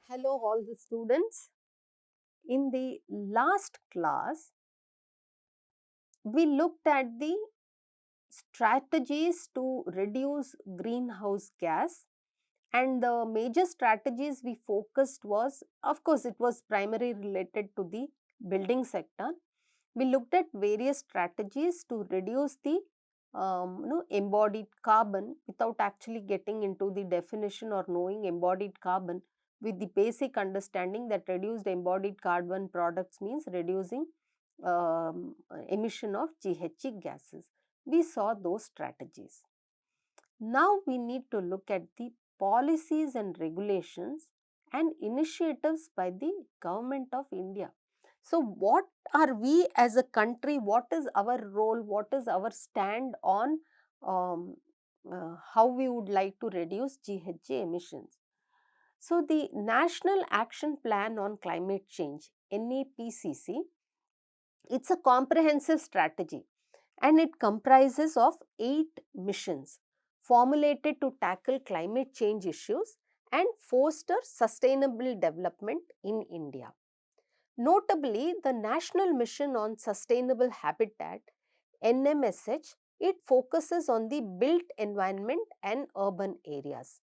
Hello all the students. In the last class, we looked at the strategies to reduce greenhouse gas, and the major strategies we focused was, of course, it was primarily related to the building sector. We looked at various strategies to reduce the embodied carbon without actually getting into the definition or knowing embodied carbon, with the basic understanding that reduced embodied carbon products means reducing emission of GHG gases. We saw those strategies. Now we need to look at the policies and regulations and initiatives by the government of India. So, what are we as a country? What is our role? What is our stand on how we would like to reduce GHG emissions? So, the National Action Plan on Climate Change (NEPCC), it's a comprehensive strategy and it comprises of 8 missions formulated to tackle climate change issues and foster sustainable development in India. Notably, the National Mission on Sustainable Habitat (NMSH), it focuses on the built environment and urban areas.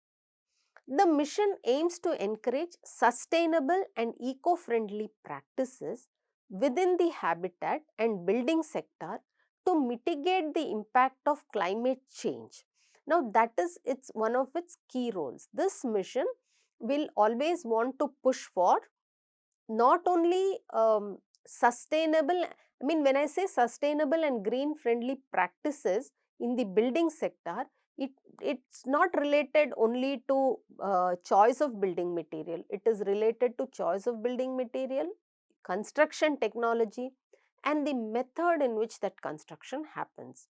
The mission aims to encourage sustainable and eco-friendly practices within the habitat and building sector to mitigate the impact of climate change. Now, that is one of its key roles. This mission will always want to push for not only sustainable, I mean, when I say sustainable and green friendly practices in the building sector, it's not related only to choice of building material. It is related to choice of building material, construction technology, and the method in which that construction happens.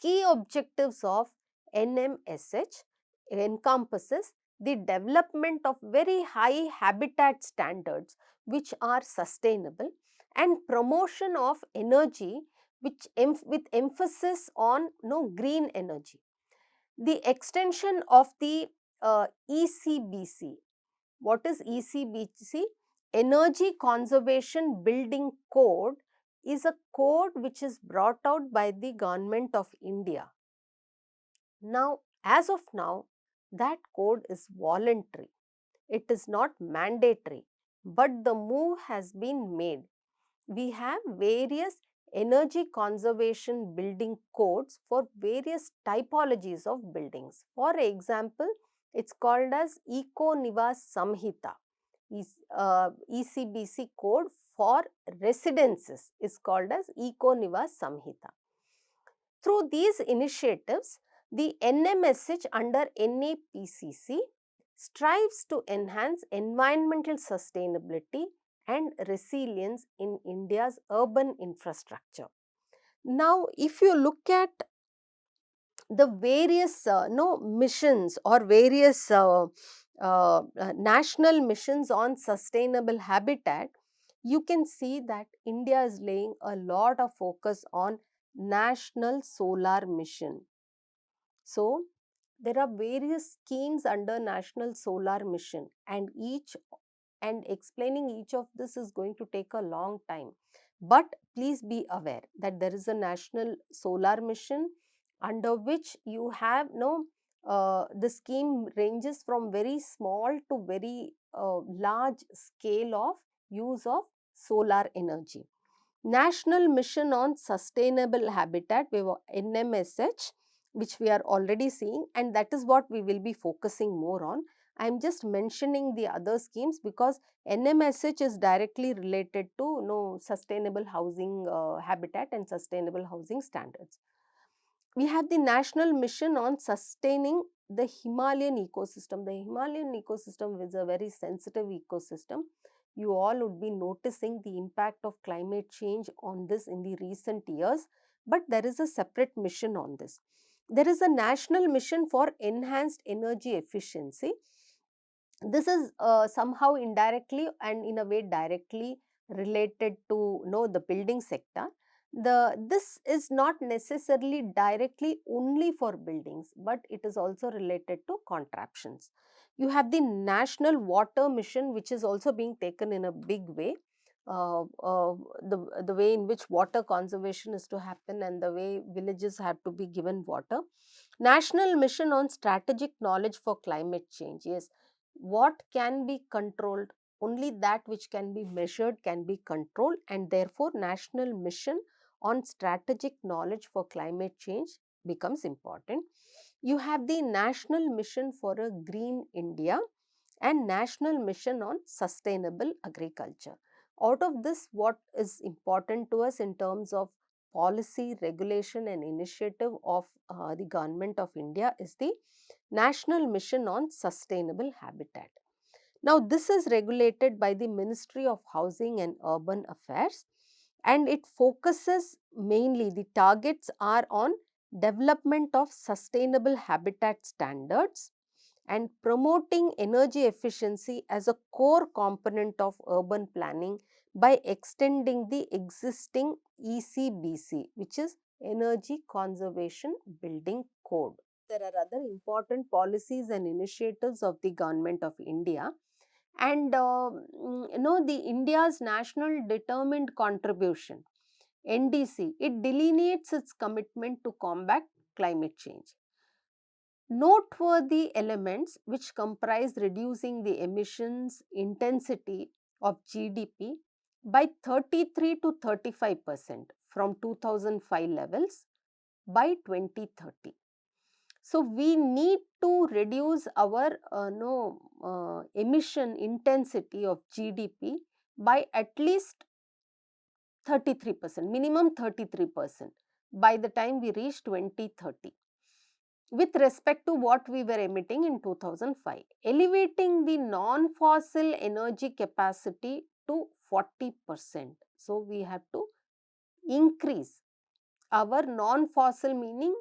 Key objectives of NMSH encompasses the development of very high habitat standards which are sustainable and promotion of energy with emphasis on green energy. The extension of the ECBC. What is ECBC? Energy Conservation Building Code is a code which is brought out by the Government of India. Now, as of now, that code is voluntary. It is not mandatory, but the move has been made. We have various energy conservation building codes for various typologies of buildings. For example, it's called as Eco Nivas Samhita. ECBC code for residences is called as Eco Nivas Samhita. Through these initiatives, the NMSH under NEPCC strives to enhance environmental sustainability and resilience in India's urban infrastructure. Now, if you look at the various missions or various national missions on sustainable habitat, you can see that India is laying a lot of focus on National Solar Mission. So, there are various schemes under National Solar Mission, and explaining each of this is going to take a long time. But please be aware that there is a National Solar Mission under which you have the scheme ranges from very small to very large scale of use of solar energy. National Mission on Sustainable Habitat, we have NMSH, which we are already seeing, and that is what we will be focusing more on. I am just mentioning the other schemes because NMSH is directly related to sustainable housing habitat and sustainable housing standards. We have the National Mission on Sustaining the Himalayan Ecosystem. The Himalayan ecosystem is a very sensitive ecosystem. You all would be noticing the impact of climate change on this in the recent years, but there is a separate mission on this. There is a National Mission for Enhanced Energy Efficiency. This is somehow indirectly and in a way directly related to the building sector. This is not necessarily directly only for buildings, but it is also related to contraptions. You have the national water mission, which is also being taken in a big way. The way in which water conservation is to happen and the way villages have to be given water. National mission on strategic knowledge for climate change. Yes, what can be controlled, only that which can be measured can be controlled, and therefore national mission on strategic knowledge for climate change becomes important. You have the national mission for a green India and national mission on sustainable agriculture. Out of this, what is important to us in terms of policy, regulation and initiative of the government of India is the national mission on sustainable habitat. Now, this is regulated by the Ministry of Housing and Urban Affairs, and it focuses mainly, the targets are on development of sustainable habitat standards and promoting energy efficiency as a core component of urban planning by extending the existing ECBC, which is Energy Conservation Building Code. There are other important policies and initiatives of the Government of India, and the India's National Determined Contribution, NDC, it delineates its commitment to combat climate change. Noteworthy elements which comprise reducing the emissions intensity of GDP by 33 to 35% from 2005 levels by 2030. So, we need to reduce our emission intensity of GDP by at least 33%, minimum 33% by the time we reach 2030 with respect to what we were emitting in 2005, elevating the non-fossil energy capacity to 40%. So, we have to increase our non-fossil, meaning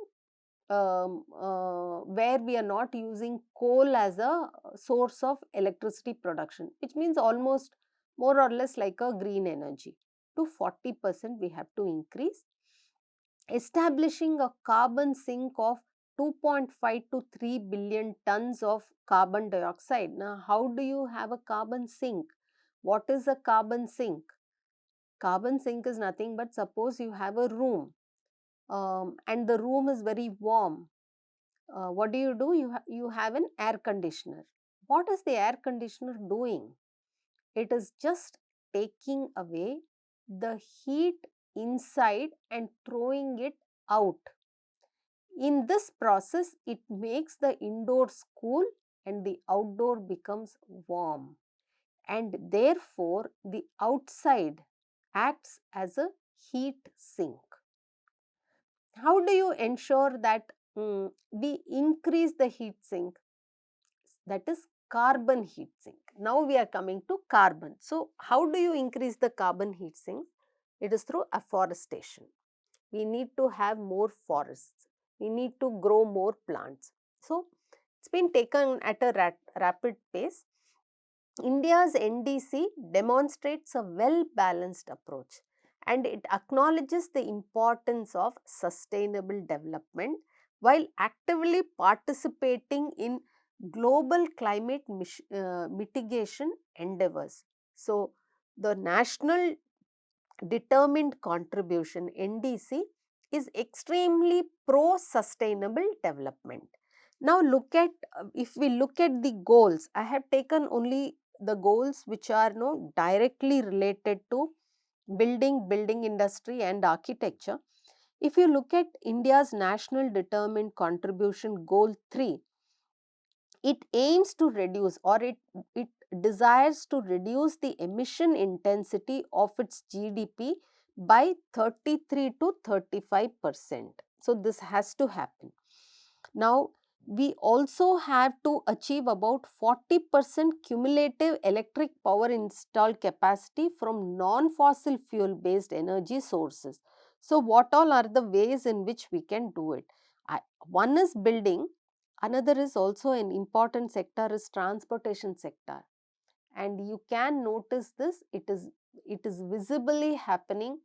where we are not using coal as a source of electricity production, which means almost more or less like a green energy, to 40% we have to increase. Establishing a carbon sink of 2.5 to 3 billion tons of carbon dioxide. Now, how do you have a carbon sink? What is a carbon sink? Carbon sink is nothing but, suppose you have a room and the room is very warm. What do? You have an air conditioner. What is the air conditioner doing? It is just taking away the heat inside and throwing it out. In this process, it makes the indoors cool and the outdoor becomes warm, and therefore the outside acts as a heat sink. How do you ensure that we increase the heat sink? That is carbon heat sink. Now we are coming to carbon. So, how do you increase the carbon heat sink? It is through afforestation. We need to have more forests. We need to grow more plants. So, it's been taken at a rapid pace. India's NDC demonstrates a well-balanced approach, and it acknowledges the importance of sustainable development while actively participating in global climate mitigation endeavors. So, the National Determined Contribution, NDC, is extremely pro sustainable development. Now, if we look at the goals, I have taken only the goals which are directly related to building industry and architecture. If you look at India's National Determined Contribution Goal 3, it aims to reduce, or it desires to reduce the emission intensity of its GDP by 33 to 35%. So, this has to happen. Now, we also have to achieve about 40% cumulative electric power installed capacity from non-fossil fuel based energy sources. So, what all are the ways in which we can do it? One is building, another is also an important sector is transportation sector, and you can notice this, it is visibly happening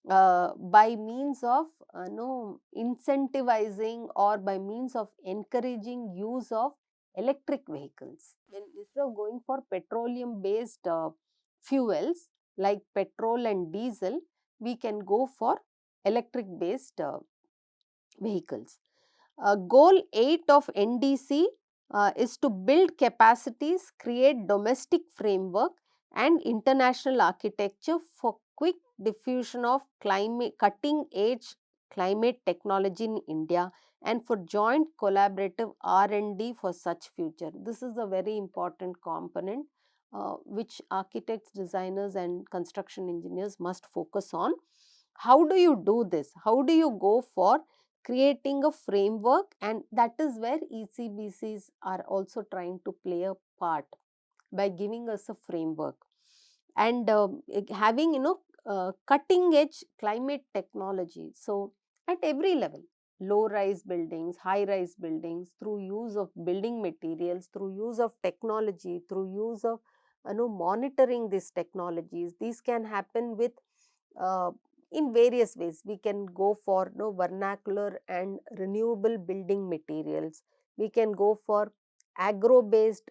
by means of no incentivizing or by means of encouraging use of electric vehicles. When instead of going for petroleum based fuels like petrol and diesel, we can go for electric based vehicles. Goal 8 of NDC is to build capacities, create domestic framework and international architecture for quick diffusion of cutting edge climate technology in India and for joint collaborative R&D for such future. This is a very important component which architects, designers and construction engineers must focus on. How do you do this? How do you go for creating a framework? And that is where ECBCs are also trying to play a part by giving us a framework and having cutting edge climate technology. So at every level, low rise buildings, high rise buildings, through use of building materials, through use of technology, through use of monitoring these technologies, these can happen with uh, in various ways. We can go for vernacular and renewable building materials. We can go for agro based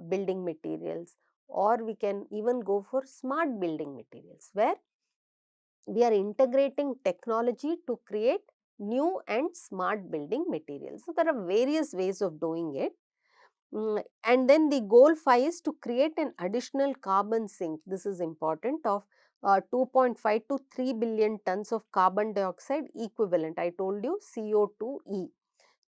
building materials, or we can even go for smart building materials where we are integrating technology to create new and smart building materials. So there are various ways of doing it. And then the goal 5 is to create an additional carbon sink. This is important, of 2.5 to 3 billion tons of carbon dioxide equivalent. I told you CO2e.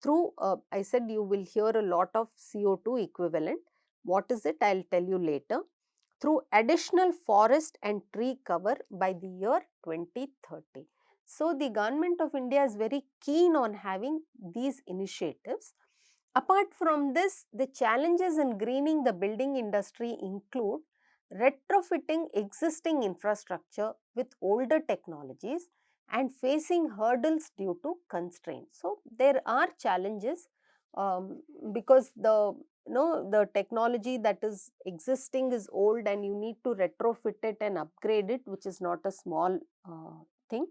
Through, I said you will hear a lot of CO2 equivalent. What is it? I will tell you later. Through additional forest and tree cover by the year 2030. So the government of India is very keen on having these initiatives. Apart from this, the challenges in greening the building industry include retrofitting existing infrastructure with older technologies and facing hurdles due to constraints. So there are challenges because the technology that is existing is old and you need to retrofit it and upgrade it, which is not a small thing.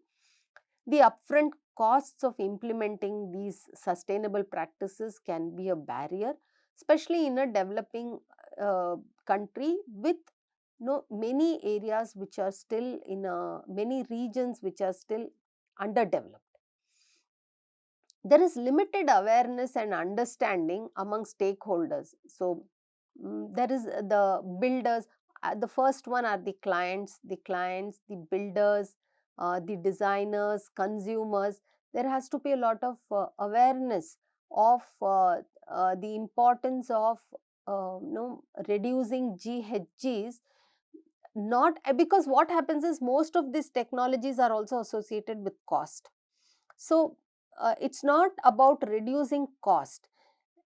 The upfront costs of implementing these sustainable practices can be a barrier, especially in a developing country with many areas which are still many regions which are still underdeveloped. There is limited awareness and understanding among stakeholders. So there is the builders. The first one are the builders, the designers, consumers. There has to be a lot of awareness of the importance of reducing GHGs. Not because what happens is most of these technologies are also associated with cost. So it's not about reducing cost.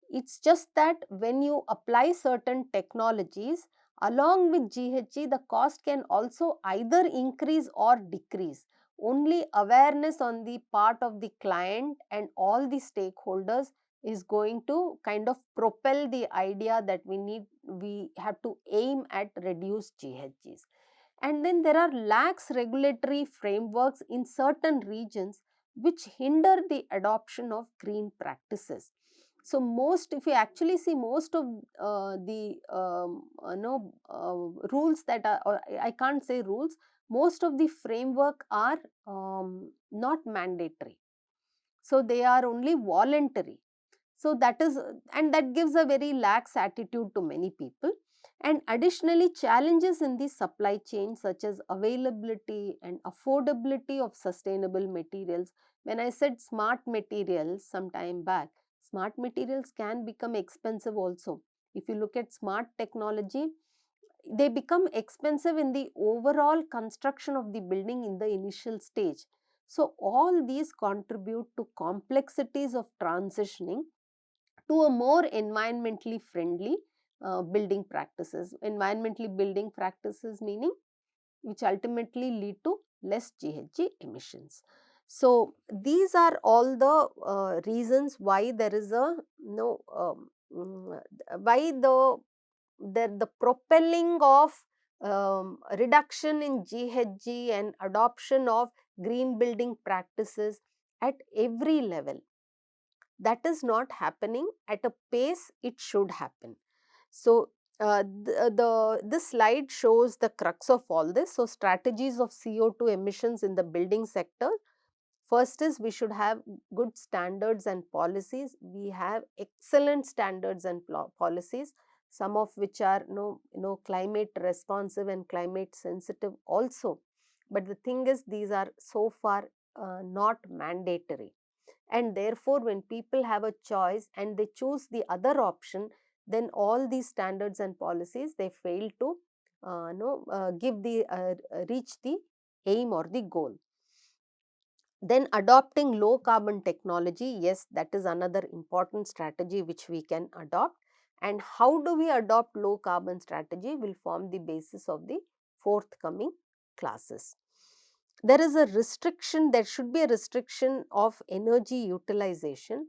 It's just that when you apply certain technologies along with GHG, the cost can also either increase or decrease. Only awareness on the part of the client and all the stakeholders is going to kind of propel the idea that we have to aim at reduced GHGs. And then there are lax regulatory frameworks in certain regions which hinder the adoption of green practices. So if you actually see most of the rules that are, or I can't say rules, most of the framework are not mandatory. So they are only voluntary. So that is, and that gives a very lax attitude to many people. And additionally, challenges in the supply chain such as availability and affordability of sustainable materials. When I said smart materials some time back, smart materials can become expensive also. If you look at smart technology, they become expensive in the overall construction of the building in the initial stage. So all these contribute to complexities of transitioning to a more environmentally friendly building practices. Environmentally building practices meaning which ultimately lead to less GHG emissions. So these are all the reasons why there is a why the propelling of reduction in GHG and adoption of green building practices at every level. That is not happening at a pace it should happen. So, this slide shows the crux of all this. So, strategies of CO2 emissions in the building sector. First is we should have good standards and policies. We have excellent standards and policies, some of which are climate responsive and climate sensitive also. But the thing is, these are so far not mandatory, and therefore when people have a choice and they choose the other option, then all these standards and policies, they fail to give the reach the aim or the goal. Then adopting low carbon technology, yes, that is another important strategy which we can adopt. And how do we adopt low carbon strategy will form the basis of the forthcoming classes. There is a restriction, there should be a restriction of energy utilization.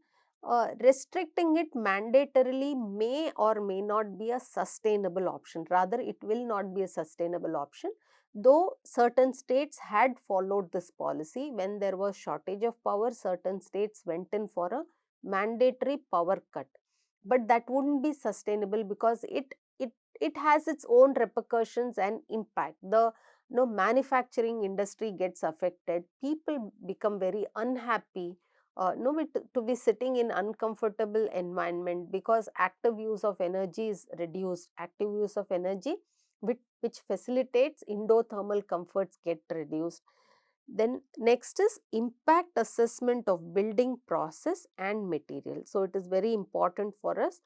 Restricting it mandatorily may or may not be a sustainable option. Rather, it will not be a sustainable option. Though certain states had followed this policy, when there was shortage of power, certain states went in for a mandatory power cut. But that wouldn't be sustainable because it has its own repercussions and impact. The manufacturing industry gets affected, people become very unhappy, to be sitting in uncomfortable environment because active use of energy is reduced. Active use of energy which facilitates indoor thermal comforts get reduced. Then next is impact assessment of building process and material. So it is very important for us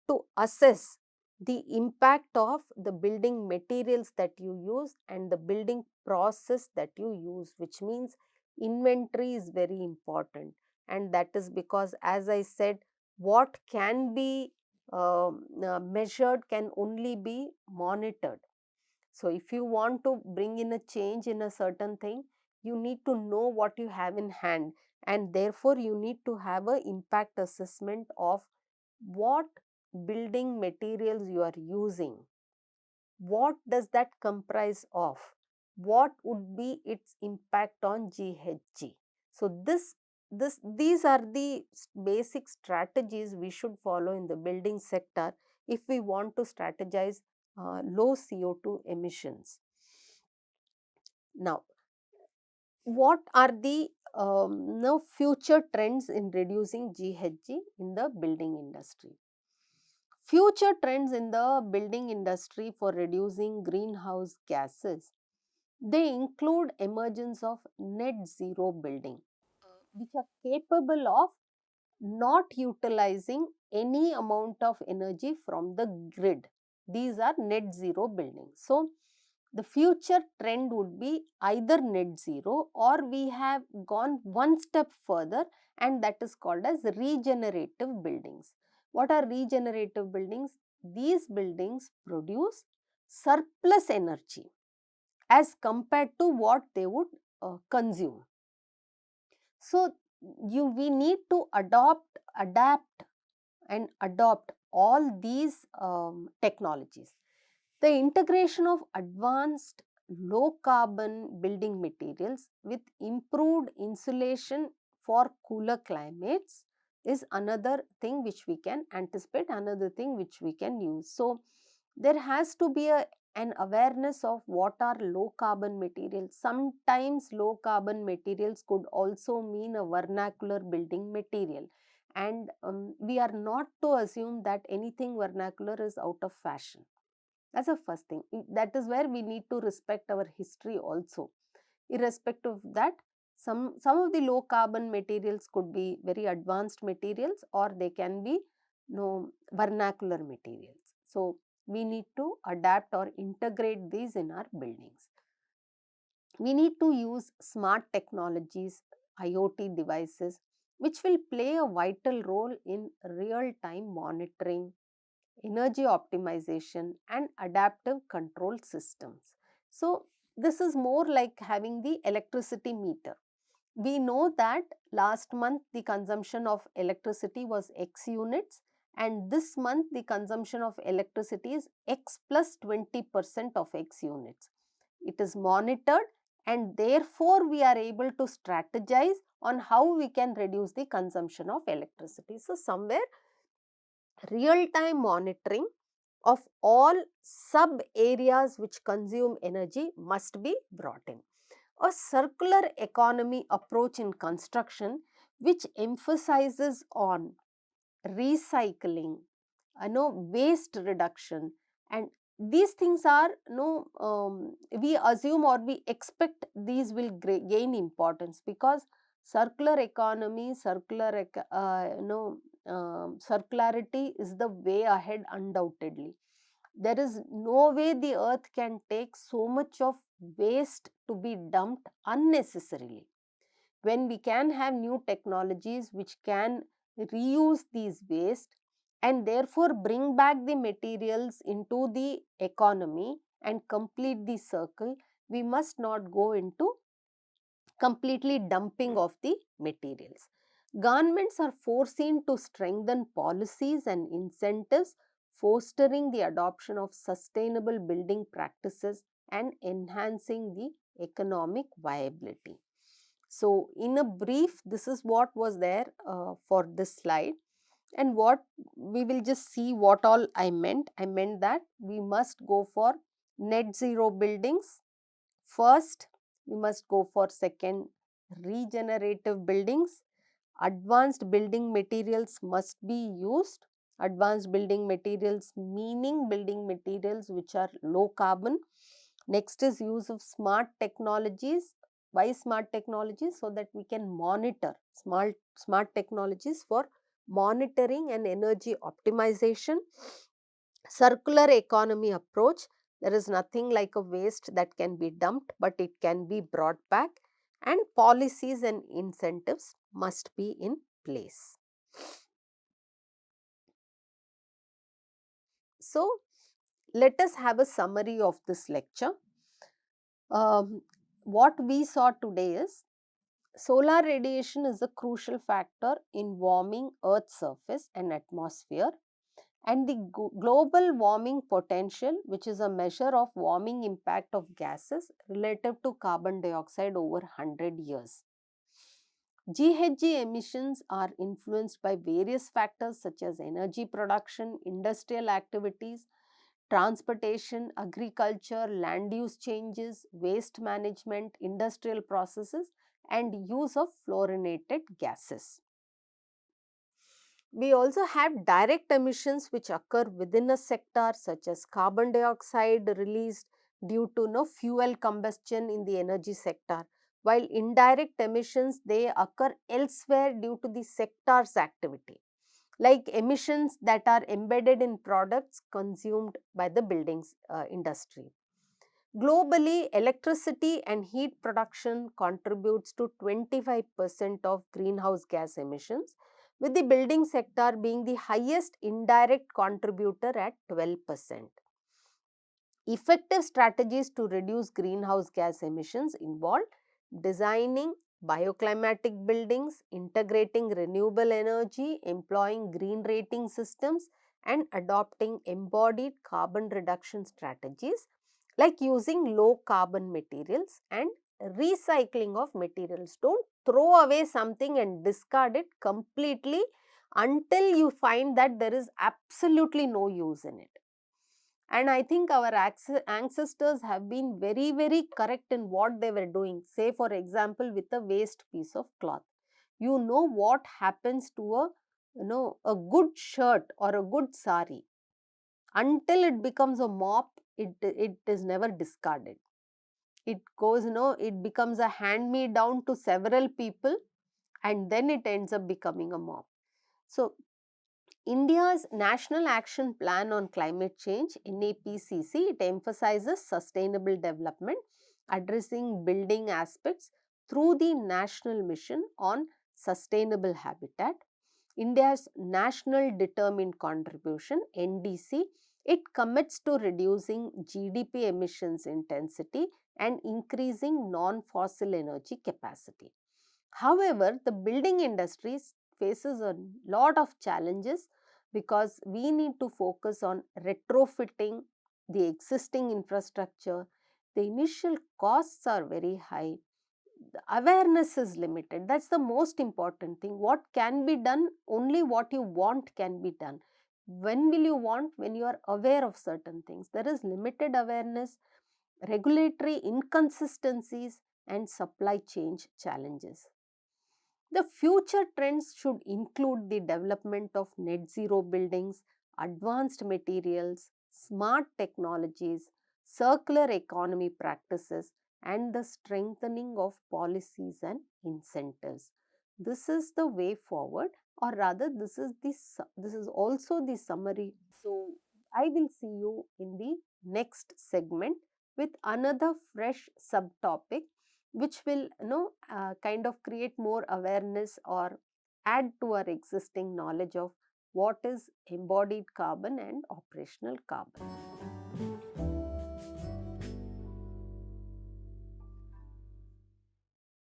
to assess the impact of the building materials that you use and the building process that you use, which means inventory is very important. And that is because, as I said, what can be measured can only be monitored. So, if you want to bring in a change in a certain thing, you need to know what you have in hand, and therefore you need to have a impact assessment of what building materials you are using. What does that comprise of? What would be its impact on GHG? So, these are the basic strategies we should follow in the building sector if we want to strategize low CO2 emissions. Now, what are the future trends in reducing GHG in the building industry? Future trends in the building industry for reducing greenhouse gases, they include emergence of net zero building, which are capable of not utilizing any amount of energy from the grid. These are net zero buildings. So, the future trend would be either net zero, or we have gone one step further, and that is called as regenerative buildings. What are regenerative buildings? These buildings produce surplus energy as compared to what they would consume. So, we need to adapt and adopt all these technologies. The integration of advanced low carbon building materials with improved insulation for cooler climates is another thing which we can anticipate, another thing which we can use. So, there has to be an awareness of what are low carbon materials. Sometimes low carbon materials could also mean a vernacular building material, and we are not to assume that anything vernacular is out of fashion. That's the first thing. That is where we need to respect our history also. Irrespective of that, some of the low carbon materials could be very advanced materials, or they can be vernacular materials. So, we need to adapt or integrate these in our buildings. We need to use smart technologies, IoT devices, which will play a vital role in real time monitoring, energy optimization, and adaptive control systems. So, this is more like having the electricity meter. We know that last month the consumption of electricity was X units, and this month the consumption of electricity is X plus 20% of X units. It is monitored, and therefore we are able to strategize on how we can reduce the consumption of electricity. So, somewhere real time monitoring of all sub areas which consume energy must be brought in. A circular economy approach in construction which emphasizes on recycling, waste reduction, and these things are, we assume or we expect these will gain importance, because circular economy, circularity is the way ahead undoubtedly. There is no way the earth can take so much of waste to be dumped unnecessarily. When we can have new technologies which can reuse these waste and therefore bring back the materials into the economy and complete the circle, we must not go into completely dumping of the materials. Governments are foreseen to strengthen policies and incentives, fostering the adoption of sustainable building practices and enhancing the economic viability. So, in a brief, this is what was there for this slide, and what we will just see what all I meant. I meant that we must go for net zero buildings. First, we must go for second, regenerative buildings. Advanced building materials must be used. Advanced building materials meaning building materials which are low carbon. Next is use of smart technologies. Why smart technologies? So that we can monitor smart technologies for monitoring and energy optimization. Circular economy approach, there is nothing like a waste that can be dumped, but it can be brought back, and policies and incentives must be in place. So, let us have a summary of this lecture. What we saw today is solar radiation is a crucial factor in warming Earth's surface and atmosphere, and the global warming potential, which is a measure of warming impact of gases relative to carbon dioxide over 100 years. GHG emissions are influenced by various factors such as energy production, industrial activities, transportation, agriculture, land use changes, waste management, industrial processes, and use of fluorinated gases. We also have direct emissions which occur within a sector, such as carbon dioxide released due to fuel combustion in the energy sector, while indirect emissions, they occur elsewhere due to the sector's activity, like emissions that are embedded in products consumed by the buildings industry. Globally, electricity and heat production contributes to 25% of greenhouse gas emissions, with the building sector being the highest indirect contributor at 12%. Effective strategies to reduce greenhouse gas emissions involve designing bioclimatic buildings, integrating renewable energy, employing green rating systems, and adopting embodied carbon reduction strategies like using low carbon materials and recycling of materials. Don't throw away something and discard it completely until you find that there is absolutely no use in it. And I think our ancestors have been very, very correct in what they were doing. Say, for example, with a waste piece of cloth. You know what happens to a good shirt or a good sari. Until it becomes a mop, it is never discarded. It goes, it becomes a hand-me-down to several people, and then it ends up becoming a mop. So, India's National Action Plan on Climate Change, NAPCC, it emphasizes sustainable development, addressing building aspects through the National Mission on Sustainable Habitat. India's National Determined Contribution, NDC, it commits to reducing GDP emissions intensity and increasing non-fossil energy capacity. However, the building industry faces a lot of challenges because we need to focus on retrofitting the existing infrastructure. The initial costs are very high. The awareness is limited. That's the most important thing. What can be done? Only what you want can be done. When will you want? When you are aware of certain things. There is limited awareness, regulatory inconsistencies, and supply chain challenges. The future trends should include the development of net zero buildings, advanced materials, smart technologies, circular economy practices, and the strengthening of policies and incentives. This is the way forward, or rather, this is also the summary. So, I will see you in the next segment with another fresh subtopic, which will kind of create more awareness or add to our existing knowledge of what is embodied carbon and operational carbon.